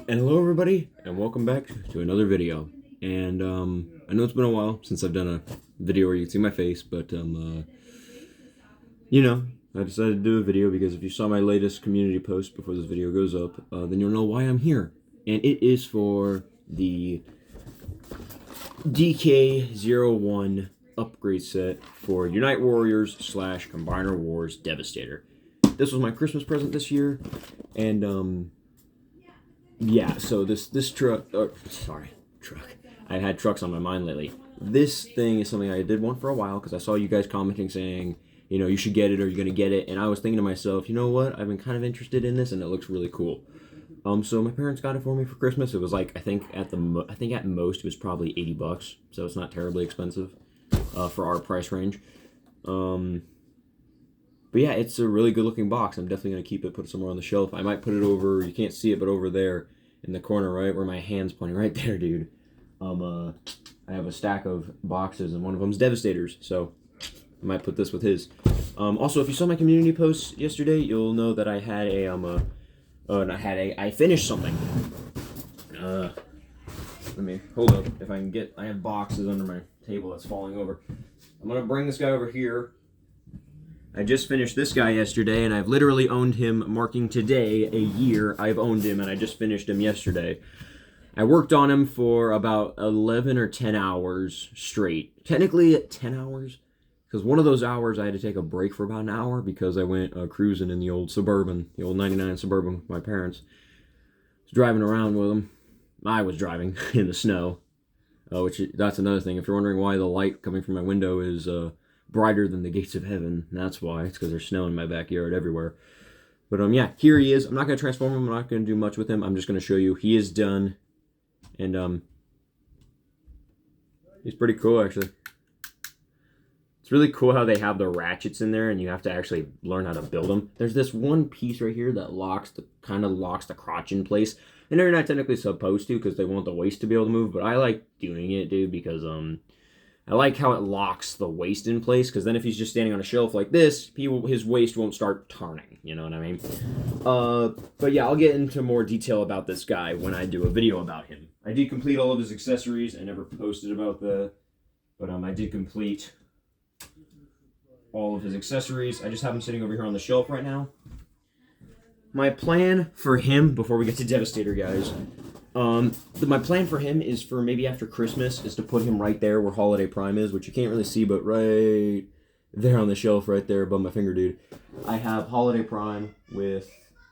And hello everybody, and welcome back to another video. And I know it's been a while since I've done a video where you can see my face, but you know, I decided to do a video because if you saw my latest community post before this video goes up, then you'll know why I'm here. And it is for the DK-01 upgrade set for Unite Warriors / Combiner Wars Devastator. This was my Christmas present this year, and yeah, so this truck, truck. I've had trucks on my mind lately. This thing is something I did want for a while because I saw you guys commenting saying, you know, you should get it or you're gonna get it, and I was thinking to myself, you know what? I've been kind of interested in this, and it looks really cool. So my parents got it for me for Christmas. It was like I think at most it was probably $80, so it's not terribly expensive for our price range. But yeah, it's a really good looking box. I'm definitely going to keep it, put it somewhere on the shelf. I might put it over, you can't see it, but over there in the corner, right where my hand's pointing, right there, dude. I have a stack of boxes, and one of them's Devastators, so I might put this with his. Also, if you saw my community post yesterday, you'll know that I had I finished something. Let me, hold up, if I can get, I have boxes under my table that's falling over. I'm going to bring this guy over here. I just finished this guy yesterday, and I've literally owned him, marking today a year I've owned him, and I just finished him yesterday. I worked on him for about 11 or 10 hours straight. Technically 10 hours, because one of those hours I had to take a break for about an hour because I went cruising in the old Suburban, the old 99 Suburban with my parents. I was driving around with them. I was driving in the snow, that's another thing. If you're wondering why the light coming from my window is brighter than the gates of heaven, that's why. It's because there's snow in my backyard everywhere. But yeah, here he is. I'm not going to transform him. I'm not going to do much with him. I'm just going to show you he is done. And he's pretty cool, actually. It's really cool how they have the ratchets in there, and you have to actually learn how to build them. There's this one piece right here that kind of locks the crotch in place. And they're not technically supposed to because they want the waist to be able to move, but I like doing it, dude, because I like how it locks the waist in place, because then if he's just standing on a shelf like this, his waist won't start turning, you know what I mean? But yeah, I'll get into more detail about this guy when I do a video about him. I did complete all of his accessories. I never posted about that, but I did complete all of his accessories. I just have him sitting over here on the shelf right now. My plan for him, before we get to Devastator, guys, my plan for him is for maybe after Christmas is to put him right there where Holiday Prime is, which you can't really see, but right there on the shelf right there above my finger, dude. I have Holiday Prime with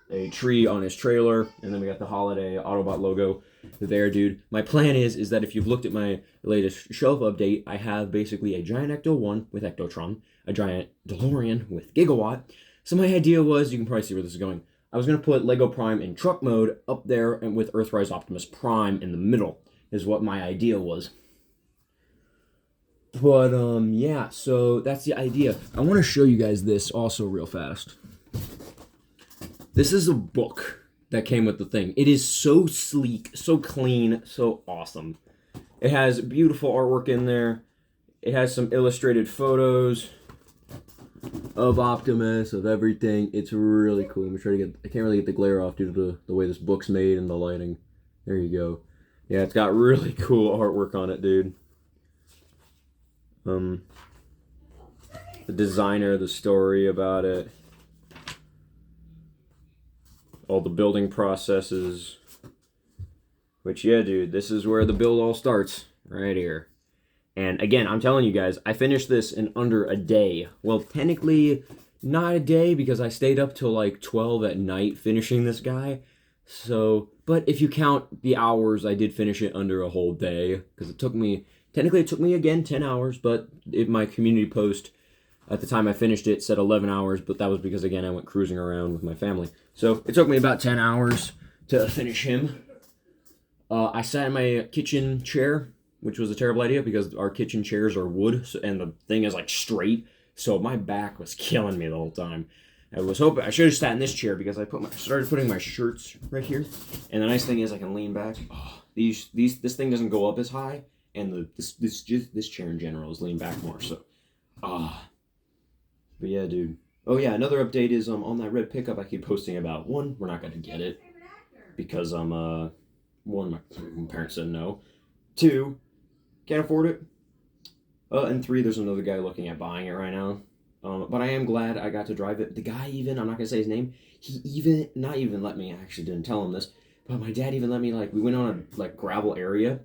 a tree on his trailer, and then we got the Holiday Autobot logo there, dude. My plan is that if you've looked at my latest shelf update, I have basically a giant Ecto-1 with Ectotron, a giant DeLorean with Gigawatt. So my idea was, you can probably see where this is going, I was going to put Lego Prime in truck mode up there, and with Earthrise Optimus Prime in the middle, is what my idea was. But, yeah, so that's the idea. I want to show you guys this also real fast. This is a book that came with the thing. It is so sleek, so clean, so awesome. It has beautiful artwork in there. It has some illustrated photos of Optimus, of everything. It's really cool. Let me try to get, I can't really get the glare off due to the way this book's made and the lighting. There you go. Yeah, it's got really cool artwork on it, dude. The designer, the story about it, all the building processes, which, yeah, dude, this is where the build all starts, right here. And again, I'm telling you guys, I finished this in under a day. Well, technically not a day because I stayed up till like 12 at night finishing this guy. So, but if you count the hours, I did finish it under a whole day, because technically it took me again 10 hours, but my community post at the time I finished it said 11 hours, but that was because, again, I went cruising around with my family. So it took me about 10 hours to finish him. I sat in my kitchen chair, which was a terrible idea because our kitchen chairs are wood, and the thing is like straight, so my back was killing me the whole time. I was hoping I should have sat in this chair because I started putting my shirts right here, and the nice thing is I can lean back. Oh, this thing doesn't go up as high, and this chair in general is leaned back more. So, but yeah, dude. Oh yeah, another update is on that red pickup I keep posting about. One, we're not gonna get it because one, my parents said no. Two, can't afford it. And three, there's another guy looking at buying it right now. But I am glad I got to drive it. The guy even, I'm not going to say his name, he even, not even let me, I actually didn't tell him this, but my dad even let me, like, we went on a, like, gravel area,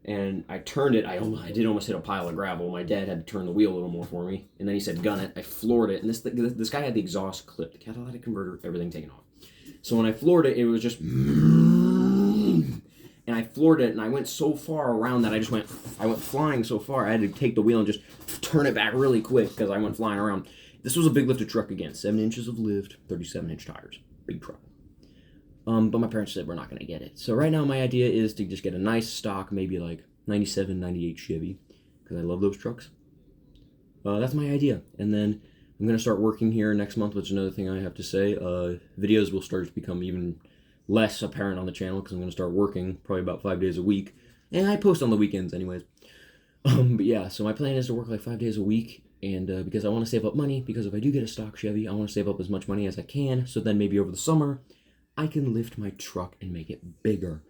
and I turned it, I did almost hit a pile of gravel. My dad had to turn the wheel a little more for me, and then he said, gun it. I floored it, and this guy had the exhaust clipped, the catalytic converter, everything taken off. So when I floored it, it was just, and I floored it, and I went so far around that I went flying so far, I had to take the wheel and just turn it back really quick because I went flying around. This was a big lifted truck again, 7 inches of lift, 37-inch tires, big truck. But my parents said we're not going to get it. So right now my idea is to just get a nice stock, maybe like 97, 98 Chevy, because I love those trucks. That's my idea. And then I'm going to start working here next month, which is another thing I have to say. Videos will start to become even less apparent on the channel because I'm going to start working probably about 5 days a week. And I post on the weekends anyways. But yeah, so my plan is to work like 5 days a week. And because I want to save up money, because if I do get a stock Chevy, I want to save up as much money as I can. So then maybe over the summer, I can lift my truck and make it bigger.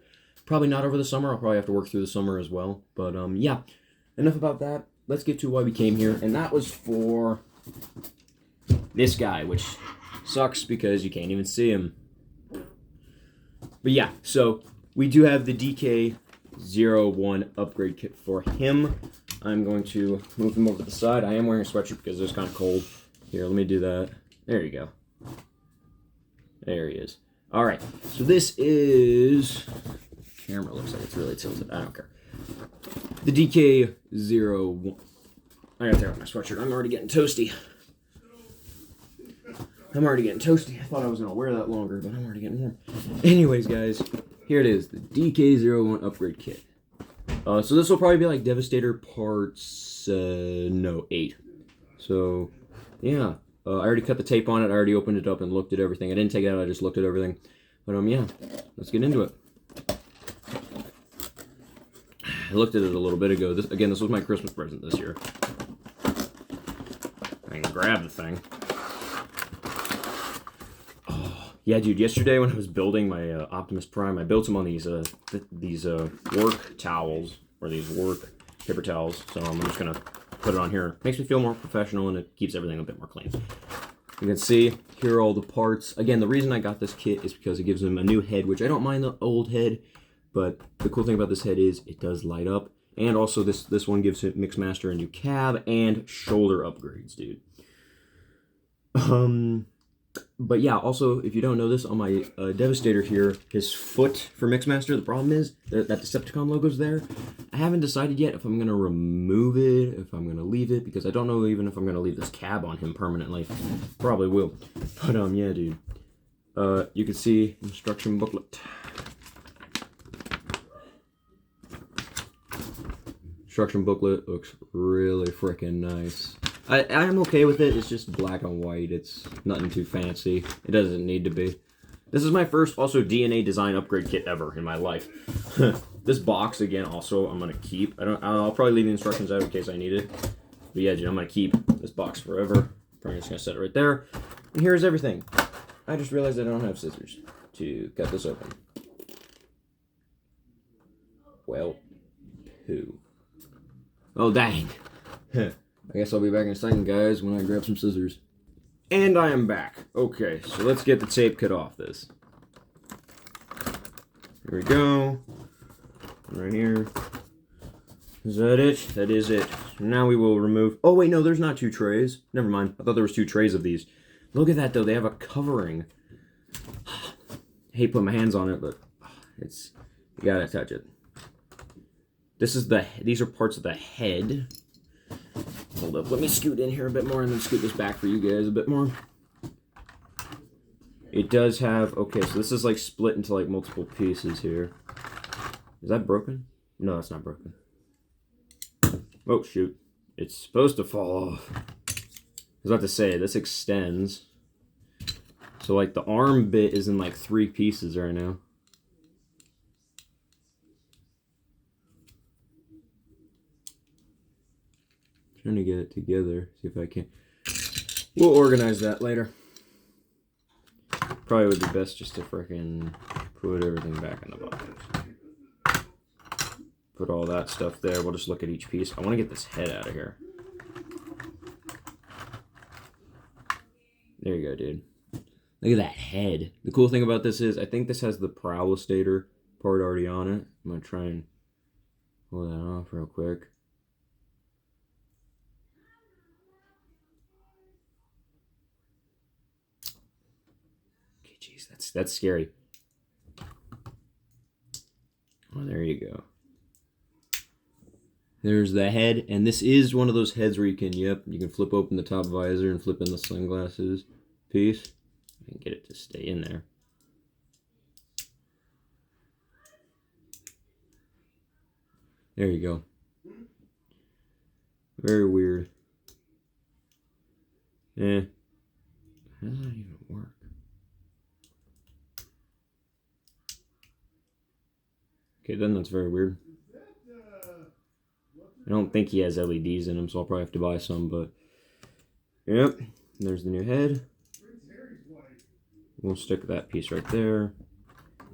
Probably not over the summer. I'll probably have to work through the summer as well. But yeah, enough about that. Let's get to why we came here. And that was for this guy, which sucks because you can't even see him. But yeah, so we do have the DK-01 upgrade kit for him. I'm going to move him over to the side. I am wearing a sweatshirt because it's kind of cold. Here, let me do that. There you go. There he is. All right, so this is, camera looks like it's really tilted. I don't care. The DK-01. I gotta take off my sweatshirt. I'm already getting toasty. I thought I was gonna wear that longer, but I'm already getting warm. Anyways, guys, here it is, the DK-01 upgrade kit. So this will probably be like Devastator parts, 8. So, yeah. I already cut the tape on it. I already opened it up and looked at everything. I didn't take it out. I just looked at everything. But, yeah. Let's get into it. I looked at it a little bit ago. This was my Christmas present this year. I can grab the thing. Oh, yeah, dude. Yesterday when I was building my Optimus Prime, I built him on these work towels, or these work paper towels. So I'm just going to put it on here. Makes me feel more professional, and it keeps everything a bit more clean. You can see here are all the parts. Again, the reason I got this kit is because it gives him a new head, which I don't mind the old head, but the cool thing about this head is it does light up. And also this one gives Mixmaster a new cab and shoulder upgrades, dude. But yeah, also, if you don't know this, on my Devastator here, his foot for Mixmaster, the problem is that Decepticon logo's there. I haven't decided yet if I'm going to remove it, if I'm going to leave it, because I don't know even if I'm going to leave this cab on him permanently. Probably will. But, yeah, dude. You can see instruction booklet. Instruction booklet looks really freaking nice. I'm okay with it. It's just black and white. It's nothing too fancy. It doesn't need to be. This is my first also DNA design upgrade kit ever in my life. This box again also I'm gonna keep. I'll probably leave the instructions out in case I need it. But yeah, dude, I'm gonna keep this box forever. Probably just gonna set it right there. And here's everything. I just realized I don't have scissors to cut this open. Well, poo. Oh dang. I guess I'll be back in a second, guys, when I grab some scissors. And I am back. Okay, so let's get the tape cut off this. Here we go. Right here. Is that it? That is it. Now we will remove... Oh, wait, no, there's not 2 trays. Never mind. I thought there was 2 trays of these. Look at that, though. They have a covering. I hate putting my hands on it, but it's... You gotta touch it. These are parts of the head. Hold up, let me scoot in here a bit more and then scoot this back for you guys a bit more. It does have, okay, so this is like split into like multiple pieces here. Is that broken? No, that's not broken. Oh, shoot. It's supposed to fall off. I was about to say, this extends. So like the arm bit is in like 3 pieces right now. Trying to get it together, see if I can. We'll organize that later. Probably would be best just to frickin' put everything back in the box. put all that stuff there. We'll just look at each piece. I want to get this head out of here. There you go, dude. Look at that head. The cool thing about this is I think this has the Devastator part already on it. I'm going to try and pull that off real quick. Okay, jeez, that's scary. Oh, there you go. There's the head, and this is one of those heads where you can flip open the top visor and flip in the sunglasses piece and get it to stay in there. There you go. Very weird. How does that even work? Okay, then that's very weird. I don't think he has LEDs in him, so I'll probably have to buy some, but... Yep, there's the new head. We'll stick that piece right there.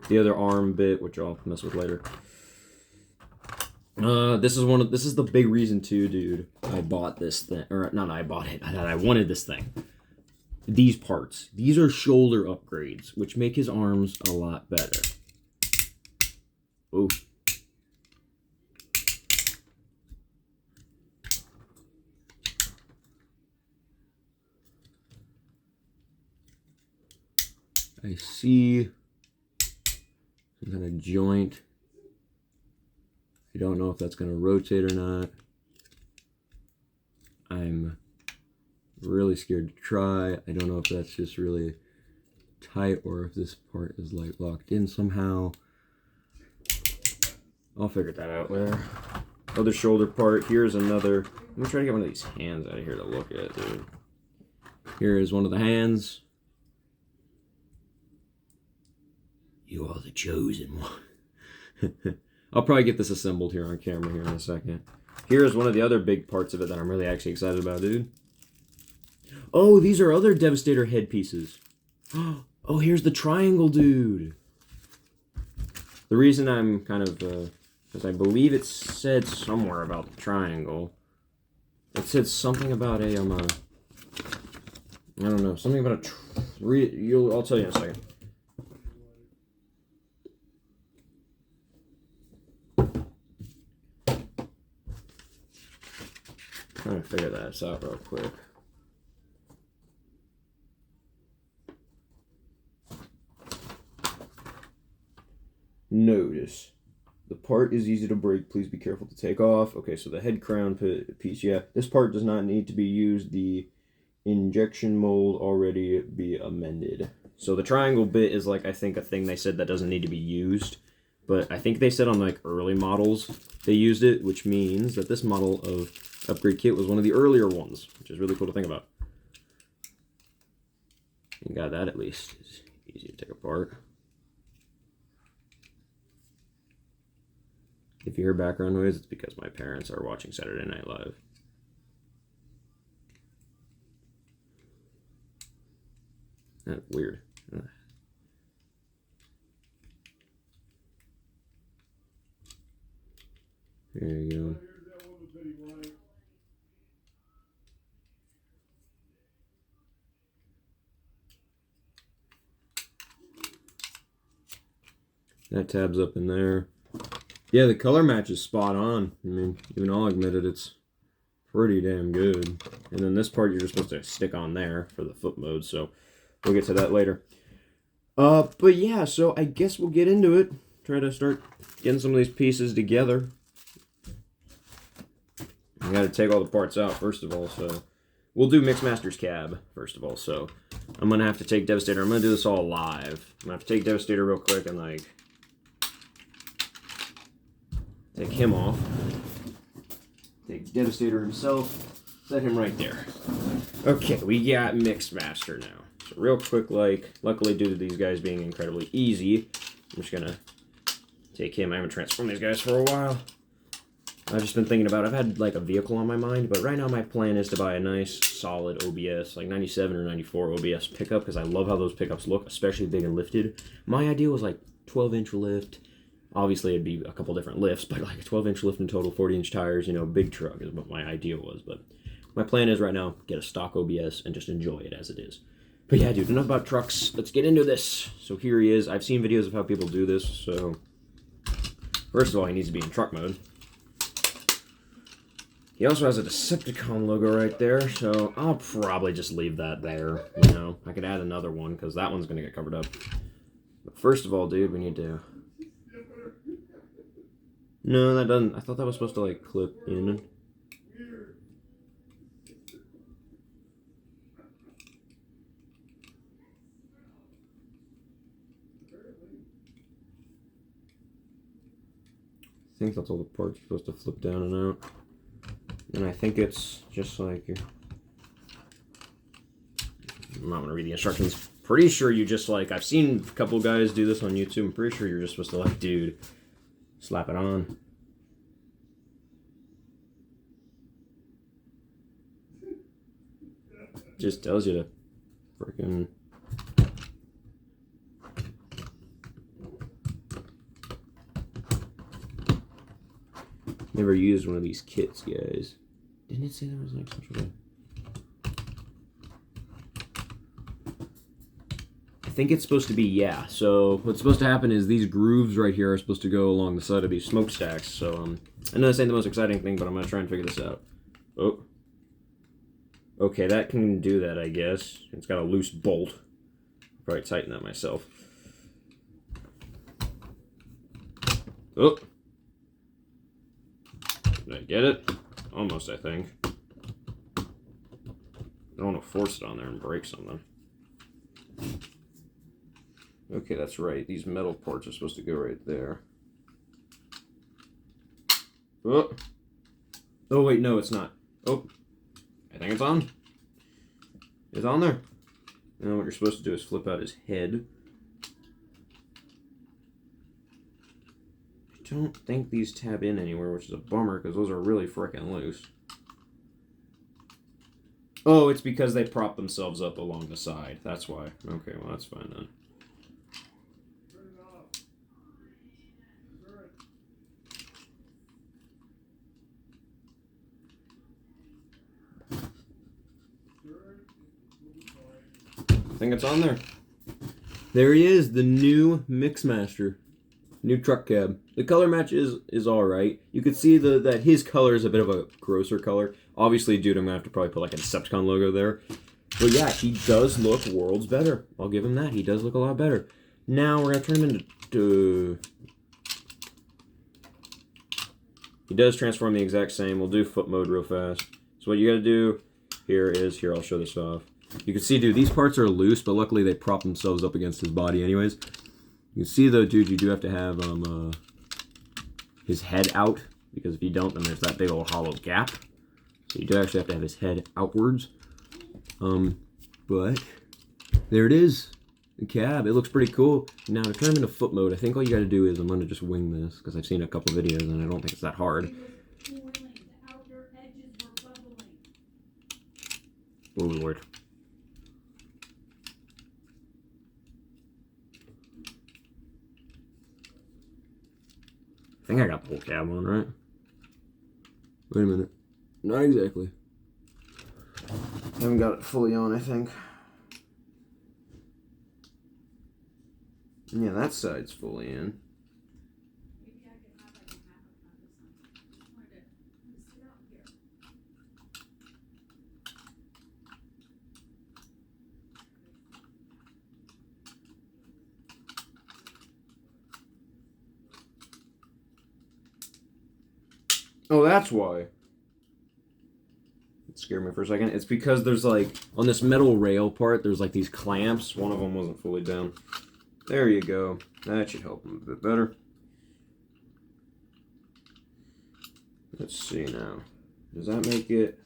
The other arm bit, which I'll mess with later. This is the big reason too, dude. I bought this thing, or not I bought it, I wanted this thing. These parts. These are shoulder upgrades, which make his arms a lot better. Ooh. I see some kind of joint. I don't know if that's going to rotate or not. I'm really scared to try. I don't know if that's just really tight or if this part is like locked in somehow. I'll figure that out later. Other shoulder part. Here's another. I'm going to try to get one of these hands out of here to look at, dude. Here is one of the hands. You are the chosen one. I'll probably get this assembled here on camera here in a second. Here's one of the other big parts of it that I'm really actually excited about, dude. Oh, these are other Devastator head pieces. Oh, here's the triangle, dude. The reason I'm kind of, because I believe it said somewhere about the triangle. It said something about a, I don't know, something about a, I'll tell you in a second. Trying to figure that out real quick. Notice the part is easy to break. Please be careful to take off. Okay, so the head crown piece, yeah, this part does not need to be used. The injection mold already be amended. So the triangle bit is like, I think, a thing they said that doesn't need to be used. But I think they said on like early models they used it, which means that this model of upgrade kit was one of the earlier ones, which is really cool to think about. You got that at least. It's easy to take apart. If you hear background noise, it's because my parents are watching Saturday Night Live. That's weird. Ugh. There you go. That tab's up in there. Yeah, the color match is spot on. I mean, even I'll admit it, it's pretty damn good. And then this part you're just supposed to stick on there for the foot mode, so we'll get to that later. But yeah, so I guess we'll get into it. Try to start getting some of these pieces together. I gotta take all the parts out first of all, so we'll do Mixmaster's cab first of all. So I'm gonna have to take Devastator. I'm gonna do this all live. I'm gonna have to take Devastator real quick and like take him off. Take Devastator himself. Set him right there. Okay, we got Mixmaster now. So real quick, like, luckily due to these guys being incredibly easy, I'm just gonna take him. I haven't transformed these guys for a while. I've just been thinking about, I've had like a vehicle on my mind, but right now my plan is to buy a nice solid OBS, like 97 or 94 OBS pickup, because I love how those pickups look, especially big and lifted. My idea was like 12-inch lift, Obviously, it'd be a couple different lifts, but like a 12-inch lift in total, 40-inch tires, you know, big truck is what my idea was. But my plan is right now, get a stock OBS and just enjoy it as it is. But yeah, dude, enough about trucks. Let's get into this. So here he is. I've seen videos of how people do this. So first of all, he needs to be in truck mode. He also has a Decepticon logo right there, so I'll probably just leave that there. You know, I could add another one because that one's gonna get covered up. But first of all, dude, we need to. No, that doesn't. I thought that was supposed to like clip in. I think that's all the parts are supposed to flip down and out. And I think it's just like your. I'm not gonna read the instructions. Pretty sure you just like. I've seen a couple guys do this on YouTube. I'm pretty sure you're just supposed to like, dude, slap it on. Just tells you to freaking. Never used one of these kits, guys. Didn't it say there was like some sort of. I think it's supposed to be, yeah. So what's supposed to happen is these grooves right here are supposed to go along the side of these smokestacks. So I know this ain't the most exciting thing, but I'm gonna try and figure this out. Oh. Okay, that can do that, I guess. It's got a loose bolt. I'll probably tighten that myself. Oh. Did I get it? Almost, I think. I don't want to force it on there and break something. Okay, that's right. These metal parts are supposed to go right there. Oh. Oh, wait, no, it's not. Oh. I think it's on. It's on there. Now what you're supposed to do is flip out his head. I don't think these tab in anywhere, which is a bummer because those are really frickin' loose. Oh, it's because they prop themselves up along the side. That's why. Okay, well that's fine then. I think it's on there. There he is, the new Mixmaster. New truck cab. The color match is alright. You can see that his color is a bit of a grosser color. Obviously, dude, I'm going to have to probably put like a Decepticon logo there. But yeah, he does look worlds better. I'll give him that. He does look a lot better. Now, we're going to turn him into... He does transform the exact same. We'll do foot mode real fast. So what you got to do here, I'll show this off. You can see, dude, these parts are loose, but luckily they prop themselves up against his body anyways. You can see, though, dude, you do have to have his head out, because if you don't, then there's that big old hollow gap. So you do actually have to have his head outwards. But there it is, the cab. It looks pretty cool. Now, to turn him into foot mode, I think all you got to do is I'm going to just wing this, because I've seen a couple videos, and I don't think it's that hard. Oh, Lord. I think I got the whole cab on, right? Wait a minute. Not exactly. I haven't got it fully on, I think. Yeah, that side's fully in. Oh, that's why. It scared me for a second. It's because there's like, on this metal rail part, there's like these clamps. One of them wasn't fully down. There you go. That should help him a bit better. Let's see now. Does that make it...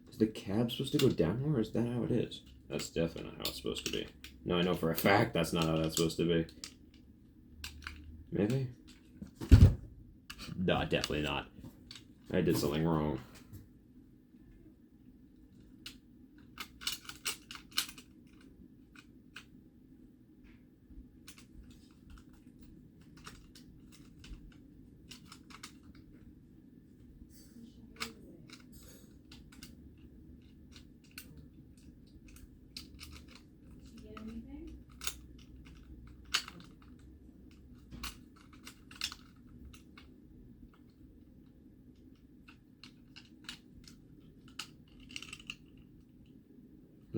Is the cab supposed to go down more, or is that how it is? That's definitely not how it's supposed to be. No, I know for a fact that's not how that's supposed to be. Maybe? No, definitely not. I did something wrong.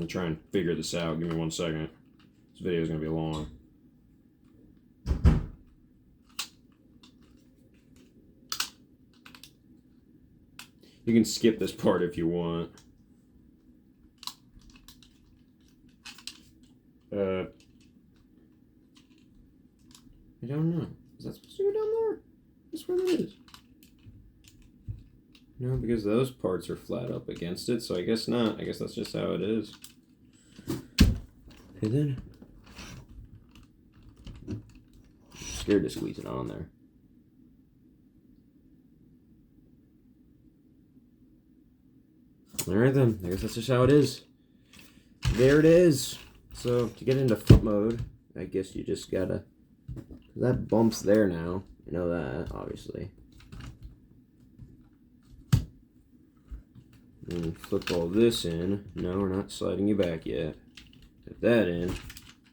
me try and figure this out. Give me 1 second. This video is going to be long. You can skip this part if you want. I don't know. Is that supposed to go down there? That's where it is. No, because those parts are flat up against it, so I guess not. I guess that's just how it is. Okay then. I'm scared to squeeze it on there. Alright then, I guess that's just how it is. There it is. So, to get into foot mode, I guess you just gotta... That bump's there now. You know that, obviously. And flip all this in. No, we're not sliding you back yet. Put that in.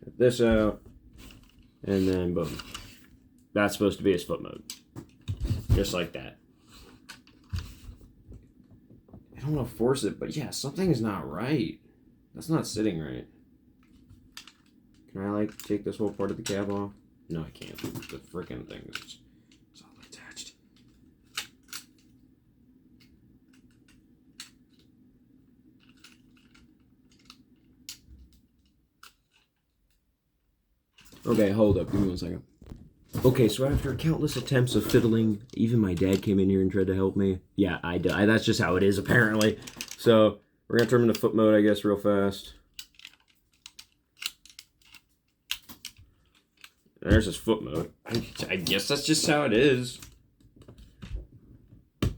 Get this out. And then boom. That's supposed to be his foot mode. Just like that. I don't want to force it, but yeah, something is not right. That's not sitting right. Can I, like, take this whole part of the cab off? No, I can't. The freaking thing is all attached. Okay, hold up. Give me 1 second. Okay, so after countless attempts of fiddling, even my dad came in here and tried to help me. Yeah, that's just how it is, apparently. So, we're going to turn into foot mode, I guess, real fast. There's his foot mode. I guess that's just how it is. I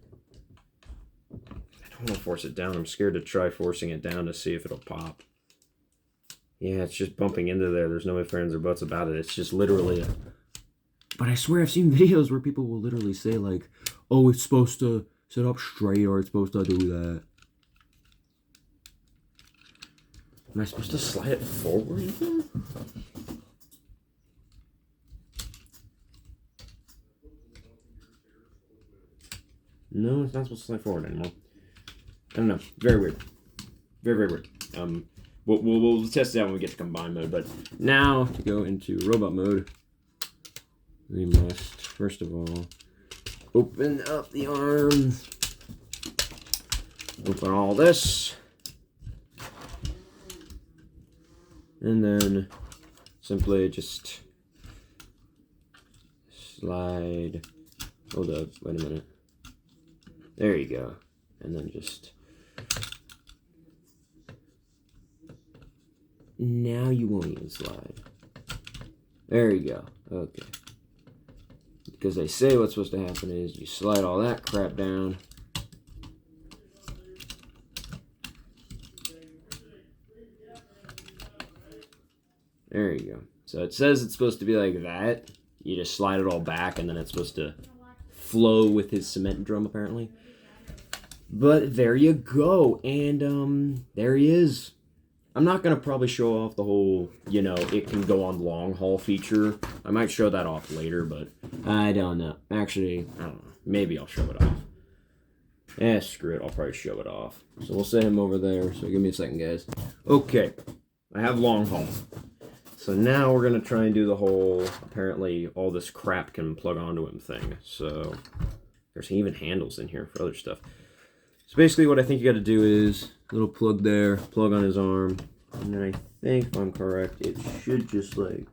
don't want to force it down. I'm scared to try forcing it down to see if it'll pop. Yeah, it's just bumping into there. There's no ifs, ands, or buts about it. It's just literally a... But I swear I've seen videos where people will literally say, like, oh, it's supposed to sit up straight or it's supposed to do that. Am I supposed to slide it forward? No, it's not supposed to slide forward anymore. I don't know. Very weird. Very, very weird. We'll test it out when we get to combine mode. But now, to go into robot mode, we must, first of all, open up the arms. Open all this. And then simply just slide. Hold up. Wait a minute. There you go. And then just... Now you won't even slide. There you go. Okay. Because they say what's supposed to happen is you slide all that crap down. There you go. So it says it's supposed to be like that. You just slide it all back and then it's supposed to flow with his cement drum apparently. But there you go. And there he is. I'm not going to probably show off the whole, you know, it can go on long haul feature. I might show that off later, but I don't know. Actually, I don't know. Maybe I'll show it off. Screw it. I'll probably show it off. So we'll set him over there. So give me a second, guys. Okay. I have long haul. So now we're going to try and do the whole, apparently all this crap can plug onto him thing. So there's even handles in here for other stuff. So basically what I think you got to do is a little plug there, plug on his arm, and then I think, if I'm correct, it should just like,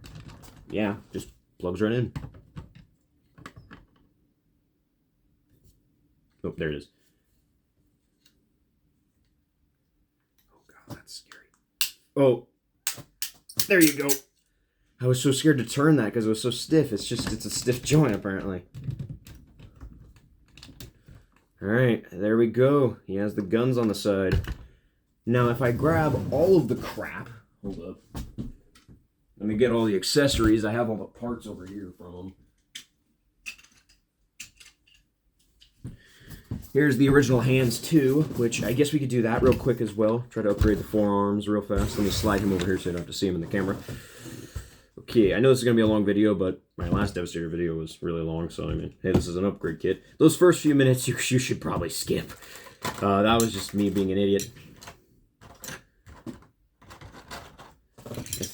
yeah, just plugs right in. Oh, there it is. Oh god, that's scary. Oh, there you go. I was so scared to turn that because it was so stiff. It's a stiff joint apparently. Alright, there we go. He has the guns on the side. Now, if I grab all of the crap... Hold up. Let me get all the accessories. I have all the parts over here from them. Here's the original hands, too, which I guess we could do that real quick as well. Try to upgrade the forearms real fast. Let me slide him over here so you don't have to see him in the camera. Okay, I know this is going to be a long video, but my last Devastator video was really long, so I mean, hey, this is an upgrade kit. Those first few minutes you should probably skip. That was just me being an idiot.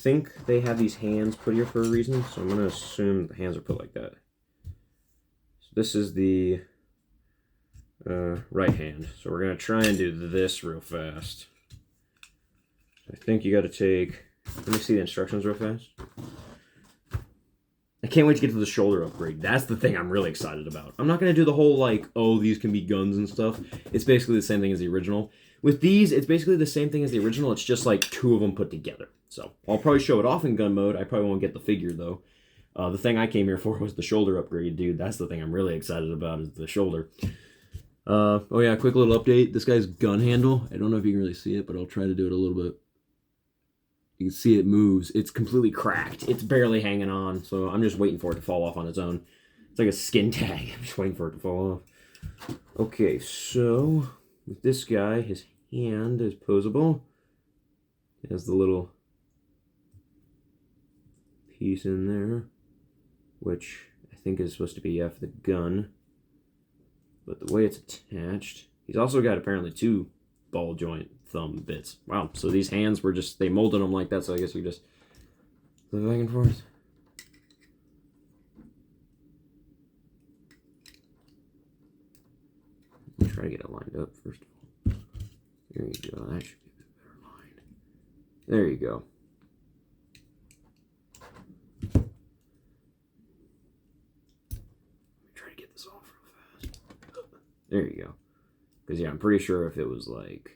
think they have these hands put here for a reason, so I'm going to assume the hands are put like that. So this is the right hand. So we're going to try and do this real fast. I think you got to take... Let me see the instructions real fast. I can't wait to get to the shoulder upgrade. That's the thing I'm really excited about. I'm not going to do the whole, like, oh, these can be guns and stuff. It's basically the same thing as the original. With these, it's basically the same thing as the original. It's just, like, 2 of them put together. So, I'll probably show it off in gun mode. I probably won't get the figure, though. The thing I came here for was the shoulder upgrade, dude. That's the thing I'm really excited about, is the shoulder. Oh, yeah, quick little update. This guy's gun handle. I don't know if you can really see it, but I'll try to do it a little bit. You can see it moves. It's completely cracked. It's barely hanging on, so I'm just waiting for it to fall off on its own. It's like a skin tag. I'm just waiting for it to fall off. Okay, so with this guy, his hand is posable. It has the little piece in there, which I think is supposed to be for the gun. But the way it's attached, he's also got apparently 2 ball joint thumb bits. Wow, so these hands were just, they molded them like that, so I guess you just flip back and forth. Let me try to get it lined up first of all. There you go, that should be a bit better lined. There you go. Let me try to get this off real fast. There you go. Because yeah, I'm pretty sure if it was like,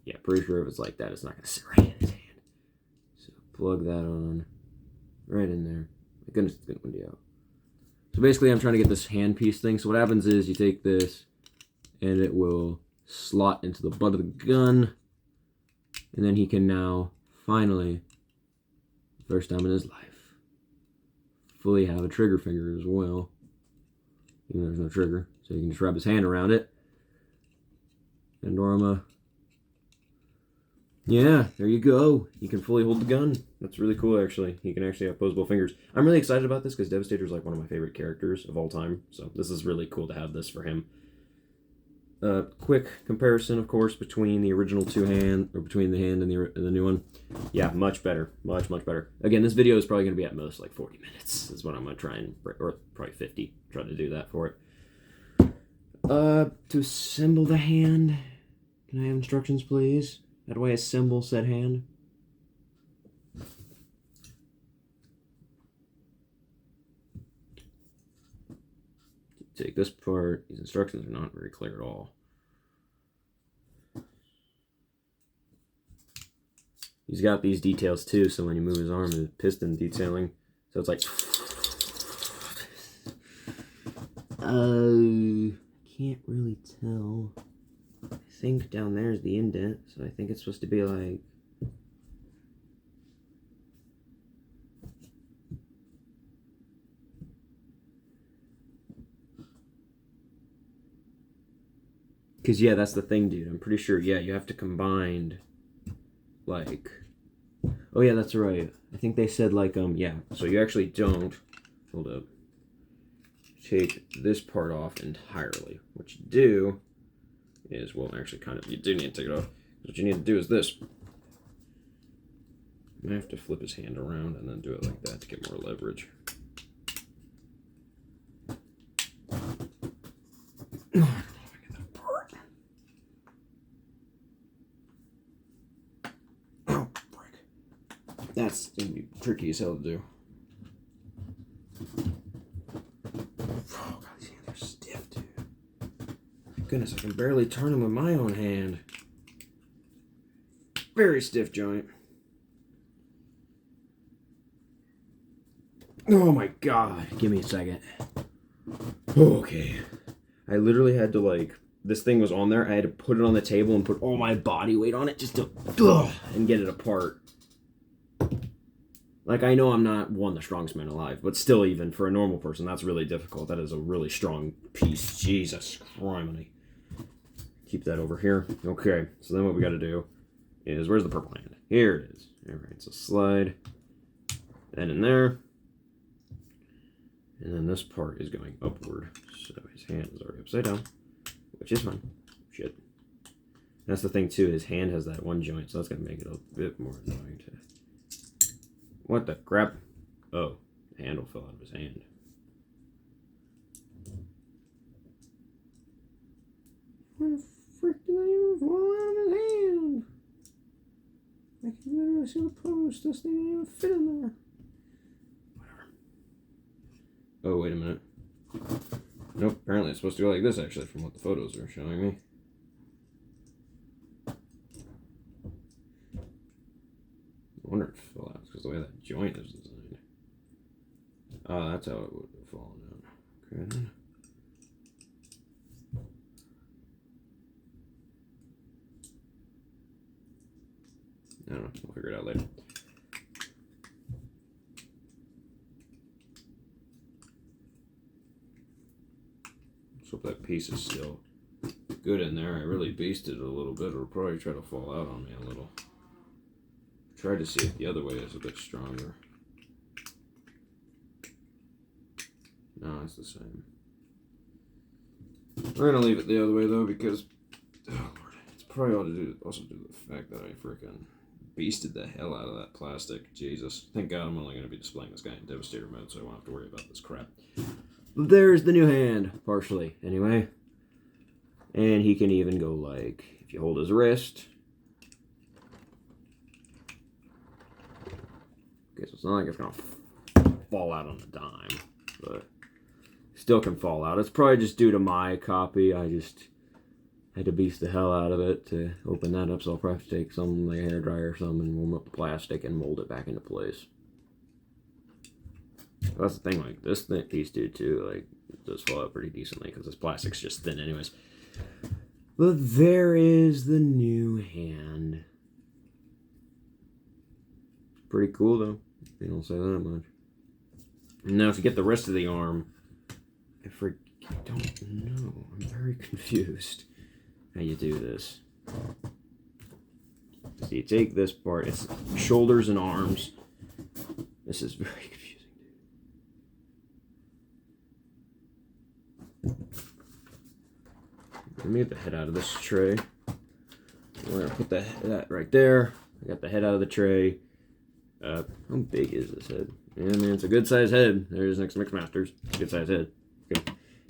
yeah, pretty sure if it's like that, it's not going to sit right in his hand. So plug that on right in there. My goodness, it's going to windy out. So basically, I'm trying to get this handpiece thing. So what happens is you take this, and it will slot into the butt of the gun. And then he can now, finally, first time in his life, fully have a trigger finger as well. Even though there's no trigger. So you can just wrap his hand around it. Pandorama. Yeah, there you go. You can fully hold the gun. That's really cool, actually. He can actually have posable fingers. I'm really excited about this because Devastator is like one of my favorite characters of all time. So this is really cool to have this for him. Quick comparison, of course, between the original between the hand and the new one. Yeah, much better. Much, much better. Again, this video is probably going to be at most like 40 minutes. Is what I'm going to try and, or probably 50. Try to do that for it. To assemble the hand, can I have instructions, please? How do I assemble said hand? Take this part. These instructions are not very clear at all. He's got these details too, so when you move his arm, the piston detailing. So it's like... can't really tell. I think down there is the indent, so I think it's supposed to be like... Because, yeah, that's the thing, dude. I'm pretty sure, yeah, you have to combine, like... Oh, yeah, that's right. I think they said, like, yeah. So you actually don't... Hold up. Take this part off entirely. What you do is, well, actually, kind of, you do need to take it off. What you need to do is this. I have to flip his hand around and then do it like that to get more leverage. That's going to be tricky as hell to do. Oh, God, these hands are stiff, dude. My goodness, I can barely turn them with my own hand. Very stiff joint. Oh, my God. Give me a second. Okay. I literally had to, like... This thing was on there. I had to put it on the table and put all my body weight on it just to... and get it apart. Like, I know I'm not the strongest man alive, but still, even for a normal person, that's really difficult. That is a really strong piece. Jesus Christ. Keep that over here. Okay, so then what we got to do is, where's the purple hand? Here it is. All right, so slide that in there. And then this part is going upward. So his hand is already upside down, which is fine. Shit. That's the thing too. His hand has that one joint, so that's gonna make it a bit more annoying to. What the crap? Oh, the handle fell out of his hand. What the frick did that even fall out of his hand? I can literally see the post. This thing didn't even fit in there. Whatever. Oh, wait a minute. Nope, apparently it's supposed to go like this, actually, from what the photos are showing me. I wonder if it fell out because the way that joint is designed. Oh, that's how it would have fallen out. Okay, then. I don't know. We'll figure it out later. Let's hope that piece is still good in there. I really beasted it a little bit. It'll probably try to fall out on me a little. Tried to see if the other way is a bit stronger. No, it's the same. We're gonna leave it the other way though because, oh Lord, it's probably all to do also due to the fact that I freaking beasted the hell out of that plastic. Jesus, thank God I'm only gonna be displaying this guy in Devastator mode, so I won't have to worry about this crap. There's the new hand, partially anyway, and he can even go like if you hold his wrist. Okay, so it's not like it's gonna fall out on a dime, but still can fall out. It's probably just due to my copy. I just had to beast the hell out of it to open that up, so I'll probably have to take some like a hairdryer or something and warm up the plastic and mold it back into place. That's the thing, like this piece did too, like it does fall out pretty decently because this plastic's just thin anyways. But there is the new hand. Pretty cool though. They don't say that much. Now to get the rest of the arm, I don't know. I'm very confused how you do this. So you take this part, it's shoulders and arms. This is very confusing, dude. Let me get the head out of this tray. We're gonna put that right there. I got the head out of the tray. How big is this head? Yeah, man, it's a good size head. There's next Mixmasters. Good size head. You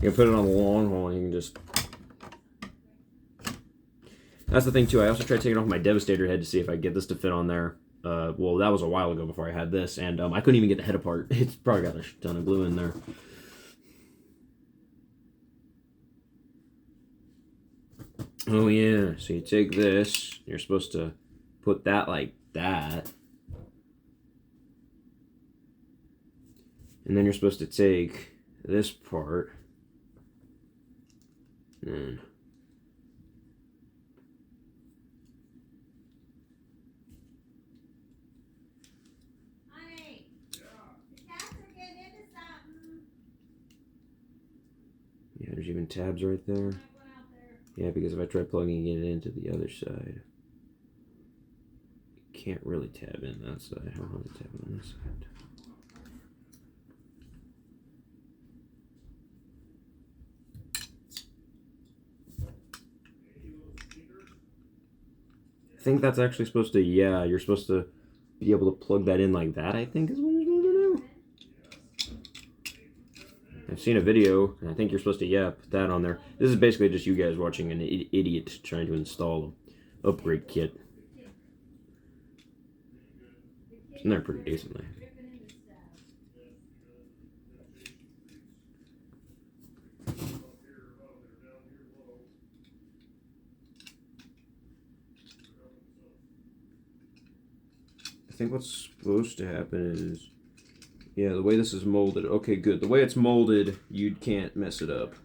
can put it on the long haul and you can just... That's the thing too. I also tried taking off my Devastator head to see if I could get this to fit on there. Well, that was a while ago before I had this, and I couldn't even get the head apart. It's probably got a ton of glue in there. Oh yeah, so you take this, you're supposed to put that like that. And then you're supposed to take this part and Honey, the cats are getting into something. yeah, there's even tabs right there. Yeah, because if I try plugging it into the other side, you can't really tab in that side. How do I tab on this side? I think that's actually supposed to, yeah, you're supposed to be able to plug that in like that, I think is what you're supposed to do. I've seen a video, and I think you're supposed to, yeah, put that on there. This is basically just you guys watching an idiot trying to install an upgrade kit. It's in there pretty decently. I think what's supposed to happen is, yeah, the way this is molded. Okay, good. The way it's molded, you can't mess it up.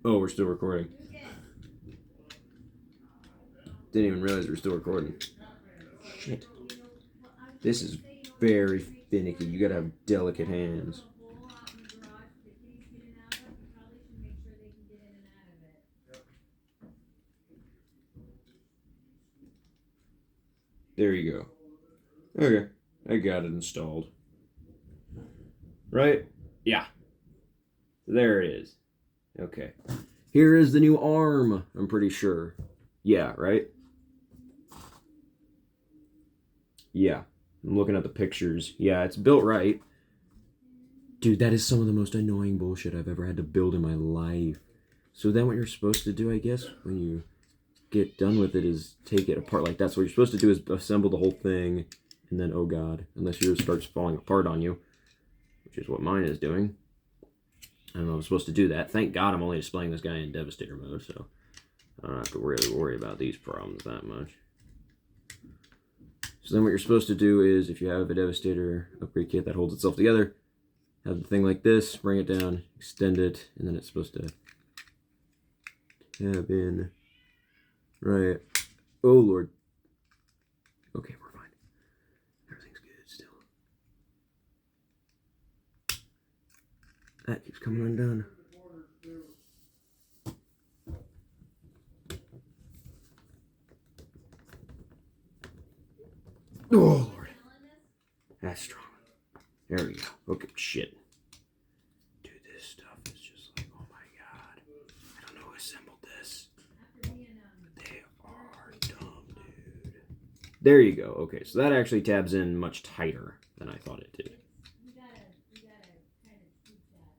Oh, we're still recording. Didn't even realize we're still recording. Shit. This is very finicky. You gotta have delicate hands. There you go. Okay, I got it installed. Right? Yeah. There it is. Okay. Here is the new arm, I'm pretty sure. Yeah, right? Yeah. I'm looking at the pictures. Yeah, it's built right. Dude, that is some of the most annoying bullshit I've ever had to build in my life. So then what you're supposed to do, I guess, when you get done with it is take it apart like that. So what you're supposed to do is assemble the whole thing, and then, oh god, unless yours starts falling apart on you, which is what mine is doing. I don't know if I'm supposed to do that. Thank God I'm only displaying this guy in Devastator mode, so I don't have to really worry about these problems that much. So then what you're supposed to do is, if you have a Devastator upgrade kit that holds itself together, have the thing like this, bring it down, extend it, and then it's supposed to tab in. Right. Oh, Lord. Okay, we're fine. Everything's good still. That keeps coming undone. Oh, Lord. That's strong. There we go. Okay, shit. Dude, this stuff is just like, oh my god. I don't know who assembled this. But they are dumb, dude. There you go. Okay, so that actually tabs in much tighter than I thought it did. You gotta kind of keep that.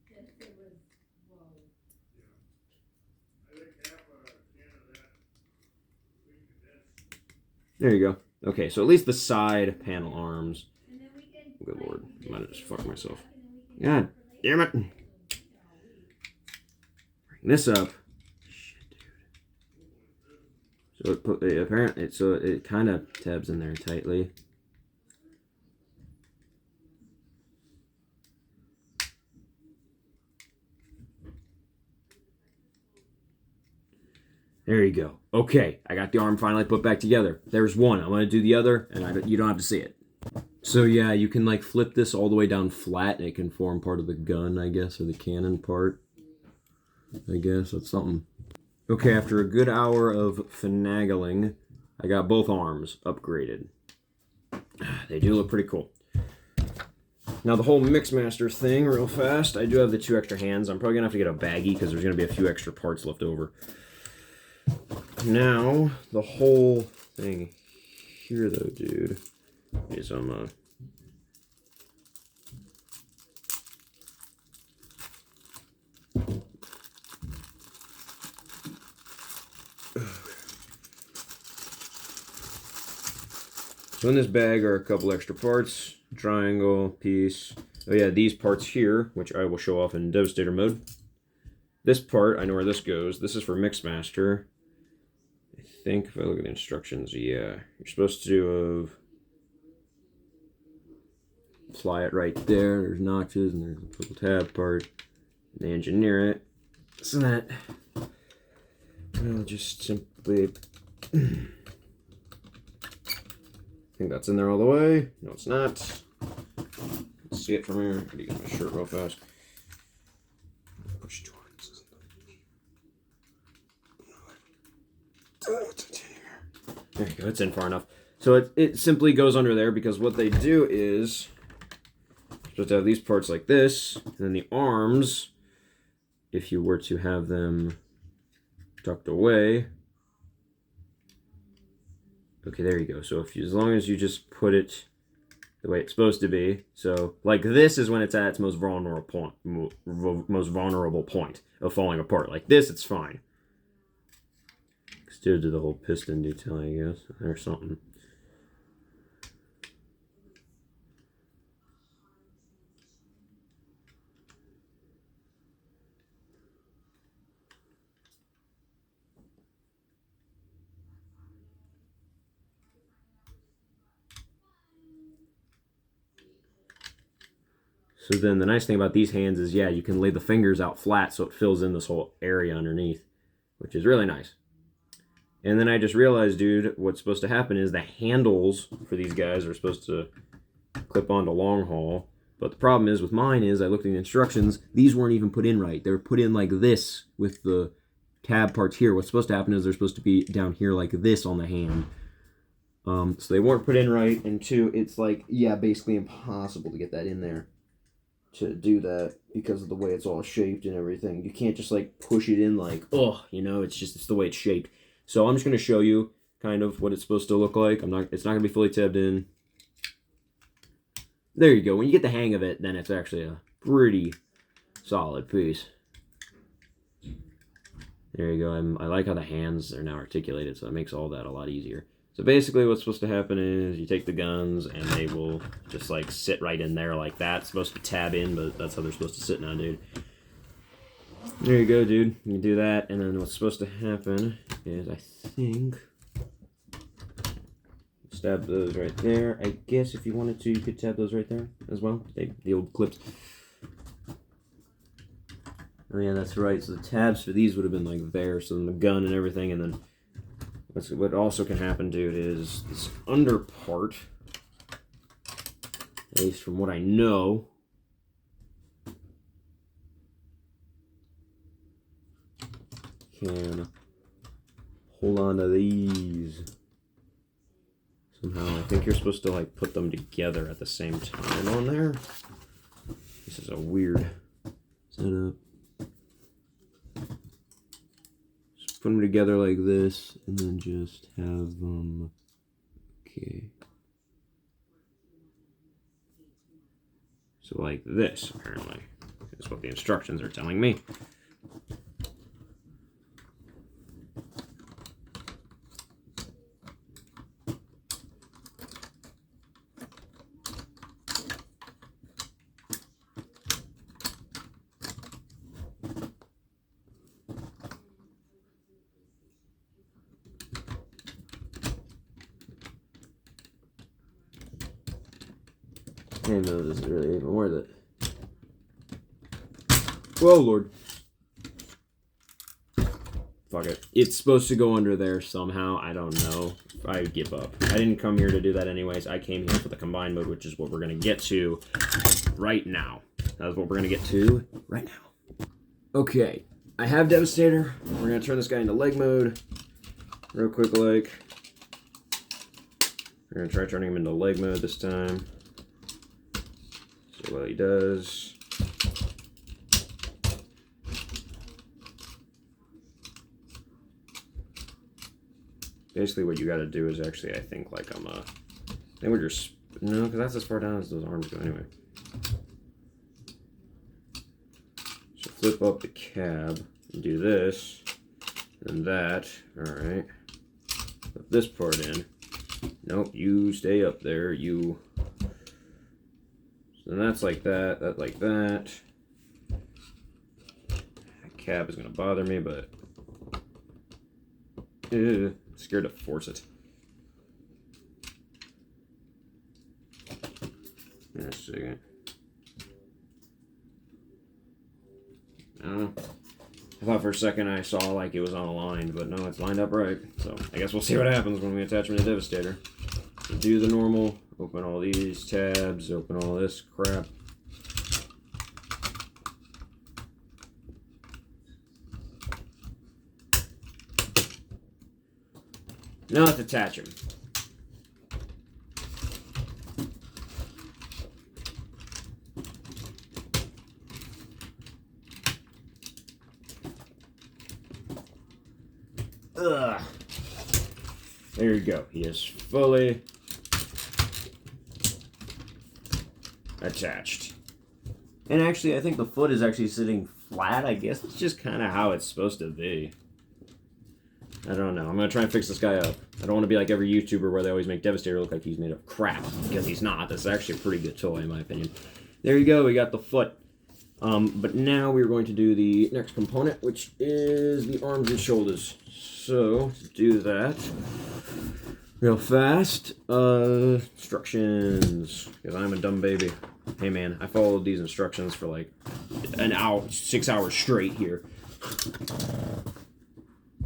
Just it was, whoa. There you go. Okay, so at least the side panel arms. Good lord, I might have just fucked myself. God damn it. Bring this up. Shit, dude. So it kind of tabs in there tightly. There you go. Okay, I got the arm finally put back together. There's one. I'm going to do the other, and you don't have to see it. So yeah, you can like flip this all the way down flat, and it can form part of the gun, I guess, or the cannon part. I guess that's something. Okay, after a good hour of finagling, I got both arms upgraded. They do look pretty cool. Now the whole Mixmaster thing, real fast, I do have the 2 extra hands. I'm probably going to have to get a baggie because there's going to be a few extra parts left over. Now, the whole thing here, though, dude, is so in this bag are a couple extra parts, triangle, piece. Oh yeah, these parts here, which I will show off in Devastator mode. This part, I know where this goes. This is for Mixmaster. I think if I look at the instructions, yeah, you're supposed to apply it right there. There's notches and there's a little tab part. And they engineer it so that I'll just simply. I think that's in there all the way. No, it's not. Let's see it from here. I gotta get my shirt real fast. Push towards. There you go. It's in far enough. So it simply goes under there because what they do is you're supposed to have these parts like this, and then the arms, if you were to have them tucked away. Okay, there you go. So as long as you just put it the way it's supposed to be, so like this is when it's at its most vulnerable point of falling apart. Like this, it's fine. Still do the whole piston detail, I guess, or something. So then the nice thing about these hands is, yeah, you can lay the fingers out flat so it fills in this whole area underneath, which is really nice. And then I just realized, dude, what's supposed to happen is the handles for these guys are supposed to clip onto long haul. But the problem is with mine is I looked at the instructions, these weren't even put in right. They were put in like this with the tab parts here. What's supposed to happen is they're supposed to be down here like this on the hand. So they weren't put in right, and two, it's like, yeah, basically impossible to get that in there to do that because of the way it's all shaped and everything. You can't just like push it in like, oh, you know, it's the way it's shaped. So I'm just gonna show you kind of what it's supposed to look like. It's not gonna be fully tabbed in. There you go. When you get the hang of it, then it's actually a pretty solid piece. There you go. I like how the hands are now articulated, so it makes all that a lot easier. So basically what's supposed to happen is you take the guns and they will just like sit right in there like that. It's supposed to tab in, but that's how they're supposed to sit now, dude. There you go, dude. You can do that, and then what's supposed to happen is, I think, stab those right there. I guess if you wanted to, you could tab those right there as well. The old clips. Oh yeah, that's right. So the tabs for these would have been like there, so then the gun and everything, and then what also can happen, dude, is this under part, at least from what I know, can hold on to these somehow. I think you're supposed to like put them together at the same time on there. This is a weird setup. Just put them together like this, and then just have them. Okay. So like this, apparently, is what the instructions are telling me. I don't know if this is really even worth it. Whoa, Lord. Fuck it. It's supposed to go under there somehow. I don't know. I give up. I didn't come here to do that anyways. I came here for the combined mode, which is what we're going to get to right now. That's what we're going to get to right now. Okay. I have Devastator. We're going to turn this guy into leg mode. Real quick, like. We're going to try turning him into leg mode this time. See what he does. Basically, what you got to do is actually, I think, like I think we're just no, because that's as far down as those arms go anyway. So flip up the cab and do this and that. All right. Put this part in. Nope, you stay up there. You. So that's like that. That like that. That cab is gonna bother me, but. Scared to force it. In a second. I don't know. I thought for a second I saw like it was unaligned, but no, it's lined up right. So I guess we'll see what happens when we attach him to Devastator. So do the normal, open all these tabs, open all this crap. Now let's attach him. Ugh. There you go. He is fully attached. And actually, I think the foot is actually sitting flat. I guess it's just kind of how it's supposed to be. I don't know. I'm going to try and fix this guy up. I don't want to be like every YouTuber where they always make Devastator look like he's made of crap, because he's not. That's actually a pretty good toy, in my opinion. There you go. We got the foot. But now we're going to do the next component, which is the arms and shoulders. So, to do that real fast, instructions, because I'm a dumb baby. Hey man, I followed these instructions for like an hour, 6 hours straight here.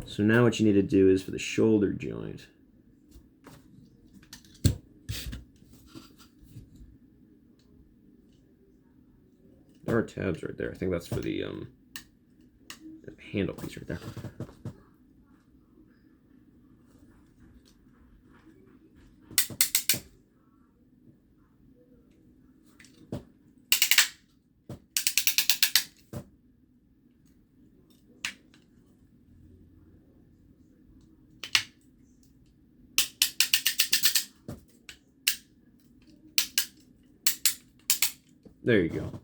So now what you need to do is for the shoulder joint. There are tabs right there. I think that's for the handle piece right there. There you go.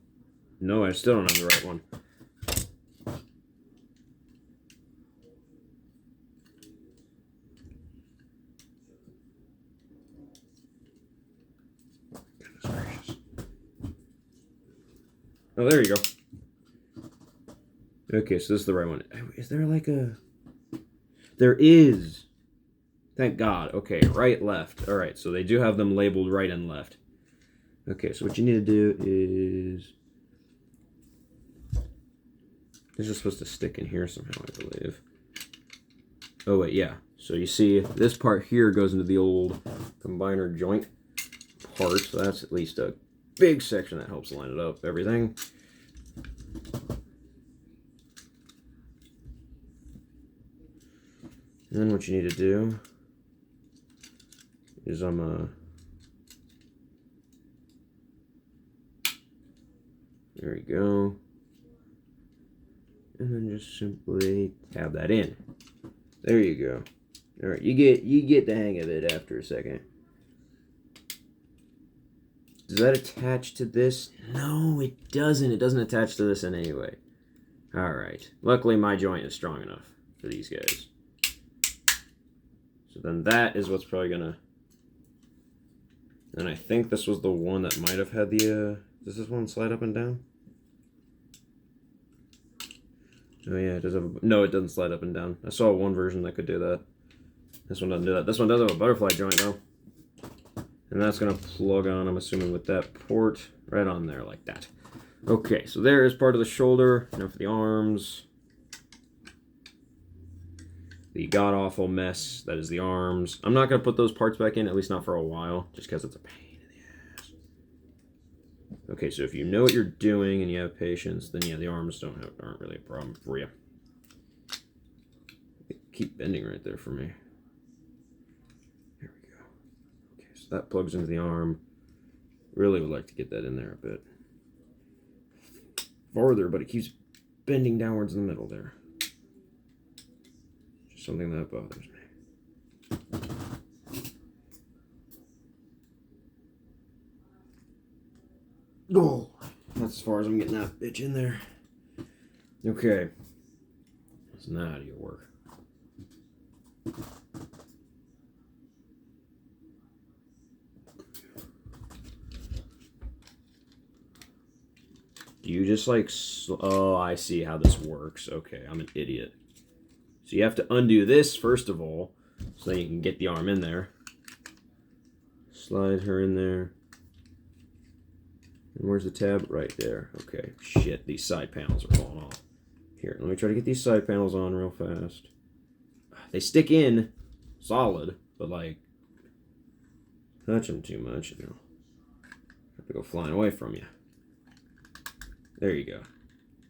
No, I still don't have the right one. Goodness gracious. Oh, there you go. Okay, so this is the right one. Is there like a... There is. Thank God. Okay, right, left. All right, so they do have them labeled right and left. Okay, so what you need to do is... This is supposed to stick in here somehow, I believe. Oh, wait, yeah. So you see, this part here goes into the old combiner joint part. So that's at least a big section that helps line it up, everything. And then what you need to do is there we go. And then just simply tab that in. There you go. All right, you get the hang of it after a second. Does that attach to this? No, it doesn't. It doesn't attach to this in any way. All right. Luckily, my joint is strong enough for these guys. So then that is what's probably gonna... And I think this was the one that might have had the... Does this one slide up and down? Oh yeah, it does have a... No, it doesn't slide up and down. I saw one version that could do that. This one doesn't do that. This one does have a butterfly joint though. And that's gonna plug on, I'm assuming, with that port right on there like that. Okay, so there is part of the shoulder. Now for the arms. The god-awful mess that is the arms. I'm not going to put those parts back in, at least not for a while, just because it's a pain in the ass. Okay, so if you know what you're doing and you have patience, then yeah, the arms aren't really a problem for you. Keep bending right there for me. There we go. Okay, so that plugs into the arm. Really would like to get that in there a bit farther, but it keeps bending downwards in the middle there. Something that bothers me. Oh, that's as far as I'm getting that bitch in there. Okay. So now how do you work? Do you just like... Oh, I see how this works. Okay, I'm an idiot. So you have to undo this first of all, so that you can get the arm in there. Slide her in there. And where's the tab? Right there. Okay. Shit, these side panels are falling off. Here, let me try to get these side panels on real fast. They stick in solid, but like, touch them too much, you know. Have to go flying away from you. There you go.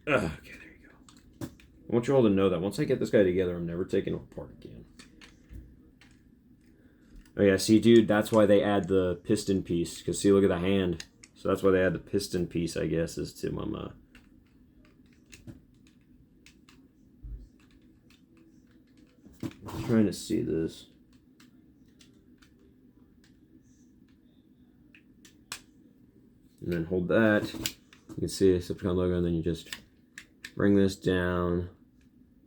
Okay, there you go. I want you all to know that once I get this guy together, I'm never taking him apart again. Oh yeah, see, dude, that's why they add the piston piece. Because see, look at the hand. So that's why they add the piston piece, I guess, is to I'm trying to see this. And then hold that. You can see the Decepticon logo, and then you just bring this down.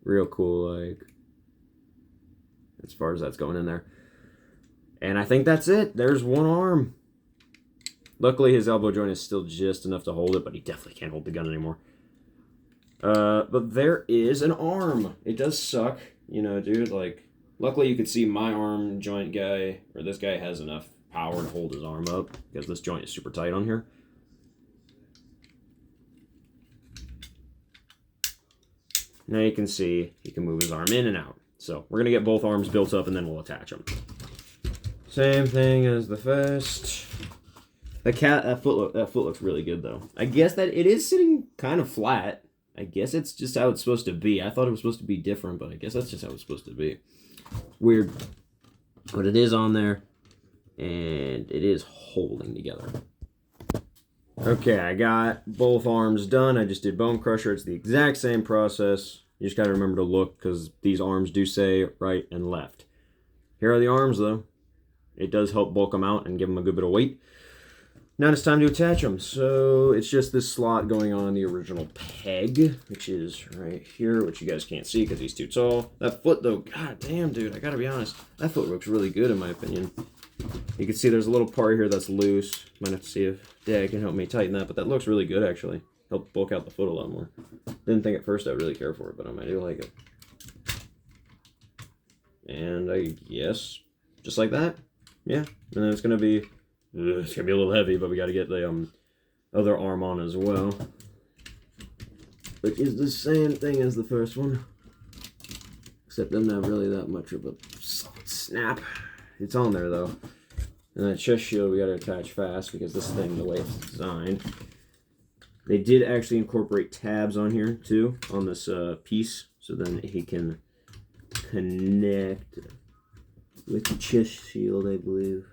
Real cool, like, as far as that's going in there. And I think that's it. There's one arm. Luckily, his elbow joint is still just enough to hold it, but he definitely can't hold the gun anymore. But there is an arm. It does suck, you know, dude. Like, luckily you could see my arm joint guy, or this guy has enough power to hold his arm up, because this joint is super tight on here. Now you can see he can move his arm in and out. So we're going to get both arms built up and then we'll attach them. Same thing as the first. That foot looks really good though. I guess that it is sitting kind of flat. I guess it's just how it's supposed to be. I thought it was supposed to be different, but I guess that's just how it's supposed to be. Weird. But it is on there. And it is holding together. Okay, I got both arms done. I just did Bone Crusher. It's the exact same process. You just got to remember to look because these arms do say right and left. Here are the arms, though. It does help bulk them out and give them a good bit of weight. Now it's time to attach them. So it's just this slot going on the original peg, which is right here, which you guys can't see because he's too tall. That foot though, god damn dude, I gotta be honest, that foot looks really good in my opinion. You can see there's a little part here that's loose. Might have to see if Dad can help me tighten that, but that looks really good actually. Help bulk out the foot a lot more. Didn't think at first I'd really care for it, but I do like it. And I guess just like that, yeah. And then it's gonna be a little heavy, but we got to get the other arm on as well, which is the same thing as the first one, except I'm not really that much of a snap. It's on there though. And that chest shield we got to attach fast because this thing, the way it's designed, they did actually incorporate tabs on here too on this piece, so then he can connect with the chest shield, I believe.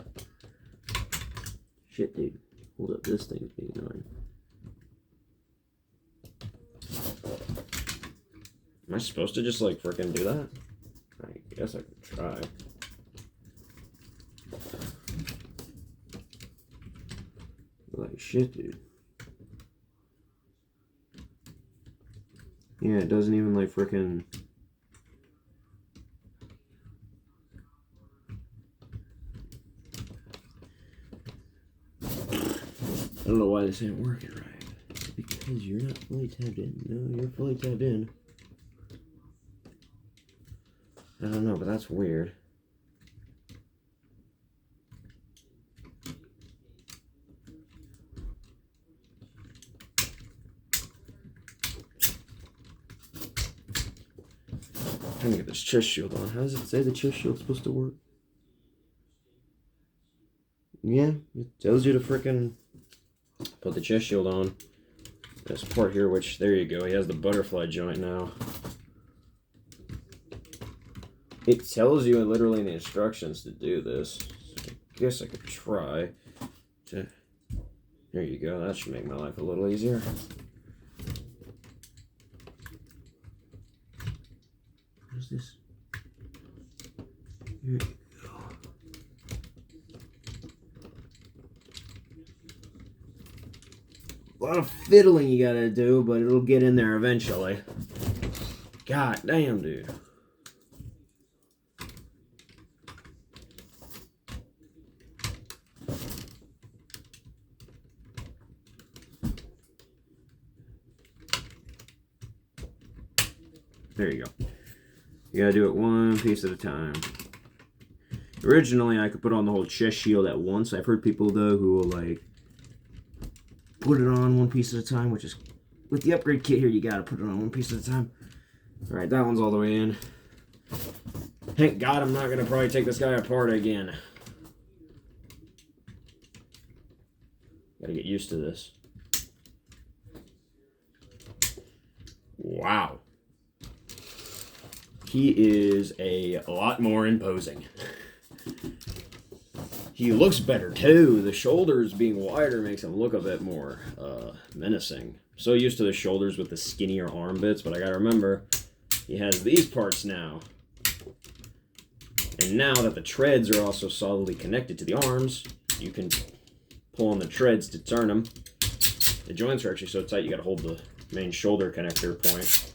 Shit, dude. Hold up, this thing's being annoying. Am I supposed to just, like, frickin' do that? I guess I could try. Like, shit, dude. Yeah, it doesn't even, like, frickin'... I don't know why this ain't working right. Because you're not fully tabbed in. No, you're fully tabbed in. I don't know, but that's weird. I'm trying to get this chest shield on. How does it say the chest shield's supposed to work? Yeah, it tells you to frickin' put the chest shield on. This part here, which, there you go, he has the butterfly joint now. It tells you literally in the instructions to do this. So I guess I could try to... There you go, that should make my life a little easier. What's this? Here you go. A lot of fiddling you gotta do, but it'll get in there eventually. God damn, dude. There you go. You gotta do it one piece at a time. Originally, I could put on the whole chest shield at once. I've heard people, though, who will, like, put it on one piece at a time, which is, with the upgrade kit here, you gotta put it on one piece at a time. Alright, that one's all the way in. Thank God I'm not gonna probably take this guy apart again. Gotta get used to this. Wow. He is a lot more imposing. He looks better too. The shoulders being wider makes him look a bit more menacing. So used to the shoulders with the skinnier arm bits, but I gotta remember, he has these parts now. And now that the treads are also solidly connected to the arms, you can pull on the treads to turn them. The joints are actually so tight you gotta hold the main shoulder connector point.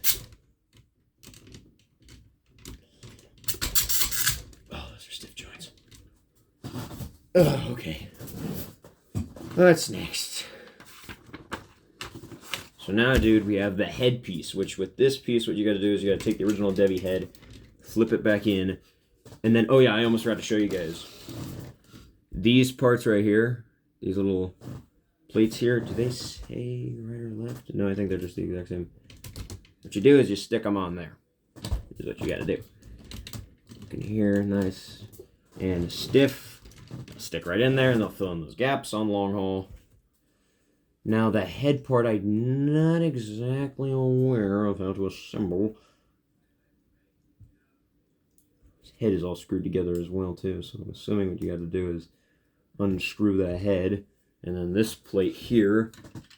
Oh, okay. What's next? So now, dude, we have the headpiece, which with this piece, what you gotta do is you gotta take the original Devi head, flip it back in, and then, oh yeah, I almost forgot to show you guys. These parts right here, these little plates here, do they say right or left? No, I think they're just the exact same. What you do is you stick them on there. This is what you gotta do. Look in here, nice and stiff. Stick right in there and they'll fill in those gaps on long haul. Now the head part, I'm not exactly aware of how to assemble. His head is all screwed together as well too, so I'm assuming what you got to do is unscrew the head, and then this plate here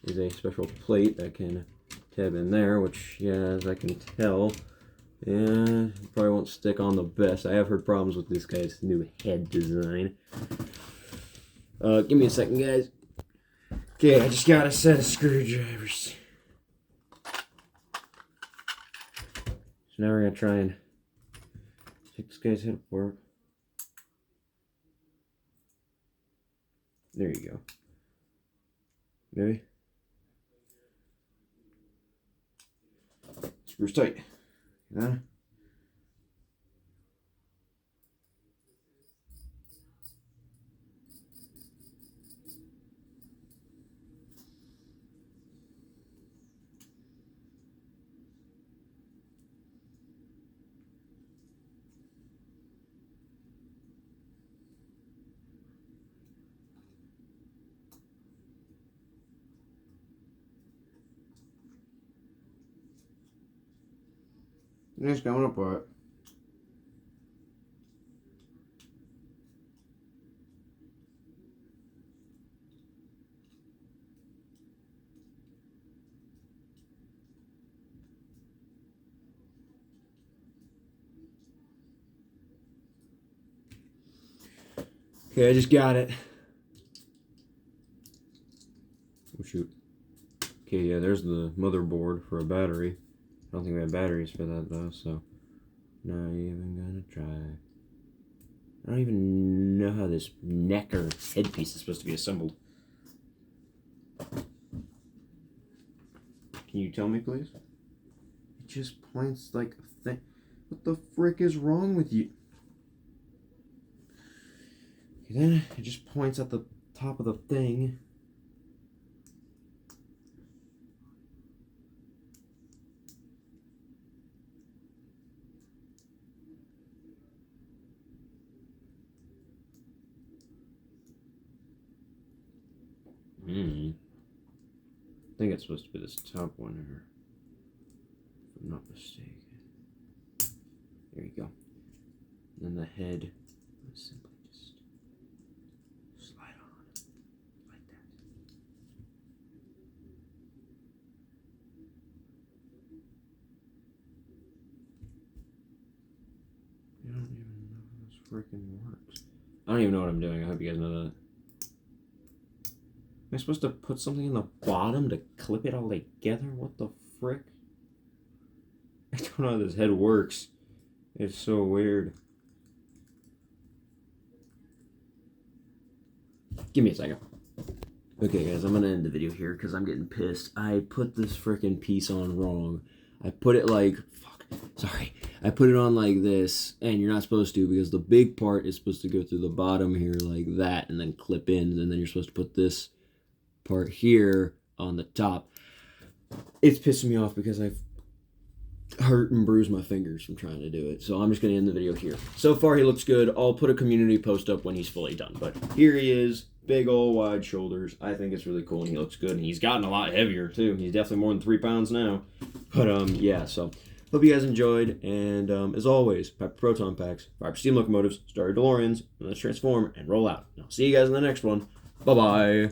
is a special plate that can tab in there, which, yeah, as I can tell, yeah, probably won't stick on the best. I have heard problems with this guy's new head design. Give me a second, guys. Okay, I just got a set of screwdrivers. So now we're gonna try and take this guy's head apart. There you go. Maybe. Screws tight. Yeah. It's coming apart. Okay, I just got it. Oh shoot. Okay, yeah, there's the motherboard for a battery. I don't think we have batteries for that though, so not even gonna try. I don't even know how this neck or headpiece is supposed to be assembled. Can you tell me, please? It just points like a thing. What the frick is wrong with you? Okay, then it just points at the top of the thing. I think it's supposed to be this top one here, if I'm not mistaken. There you go. And then the head, simply just slide on like that. I don't even know how this freaking works. I don't even know what I'm doing. I hope you guys know that. Am I supposed to put something in the bottom to clip it all together? What the frick? I don't know how this head works. It's so weird. Give me a second. Okay guys, I'm gonna end the video here because I'm getting pissed. I put this frickin' piece on wrong. I put it like, I put it on like this, and you're not supposed to, because the big part is supposed to go through the bottom here like that and then clip in, and then you're supposed to put this part here on the top. It's pissing me off because I've hurt and bruised my fingers from trying to do it. So I'm just going to end the video here. So far he looks good. I'll put a community post up when he's fully done. But here he is. Big old wide shoulders. I think it's really cool and he looks good. And he's gotten a lot heavier too. He's definitely more than 3 pounds now. But yeah, so hope you guys enjoyed. And as always, Piper Proton Packs, Piper Steam Locomotives, Star DeLoreans, and let's transform and roll out. And I'll see you guys in the next one. Bye-bye.